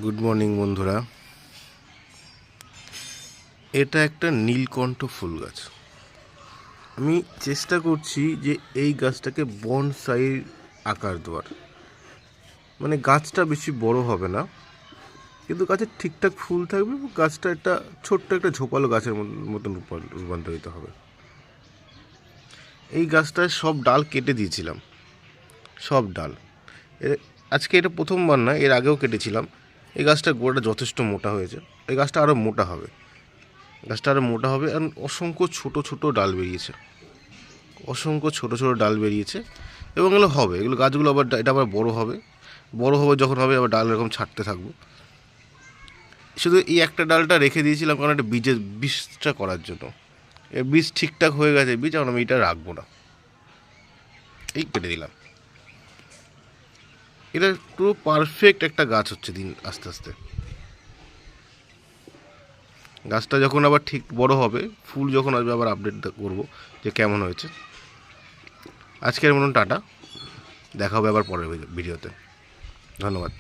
Good morning বন্ধুরা। এটা একটা নীলকণ্ঠ ফুল গাছ। আমি চেষ্টা করছি যে এই গাছটাকে বনসাই আকার দেওয়ার, মানে গাছটা বেশি বড় হবে না, কিন্তু গাছের ঠিকঠাক ফুল থাকবে এবং গাছটা একটা ছোট্ট একটা ঝোপালো গাছের মতন রূপান্তরিত হবে। এই গাছটায় সব ডাল কেটে দিয়েছিলাম, সব ডাল। আজকে এটা প্রথমবার না, এর আগেও কেটেছিলাম। এই গাছটার গোড়াটা যথেষ্ট মোটা হয়েছে, এই গাছটা আরও মোটা হবে, গাছটা আরও মোটা হবে। আর অসংখ্য ছোট ছোট ডাল বেরিয়েছে, অসংখ্য ছোট ছোট ডাল বেরিয়েছে এবং এগুলো হবে, এগুলো গাছগুলো আবার এটা আবার বড় হবে, বড় হবে যখন হবে আবার ডাল এরকম ছাড়তে থাকবো। শুধু এই একটা ডালটা রেখে দিয়েছিলাম কারণ একটা বীজটা করার জন্য। এর বীজ ঠিকঠাক হয়ে গেছে, বীজ এখন আমি এটা রাখবো না, এই কেটে দিলাম। এটা পুরো পারফেক্ট একটা গাছ হচ্ছে দিন আস্তে আস্তে। গাছটা যখন আবার ঠিক বড় হবে, ফুল যখন আসবে আবার আপডেট করবো যে কেমন হয়েছে। আজকের মতন টাটা, দেখা হবে আবার পরের ভিডিওতে। ধন্যবাদ।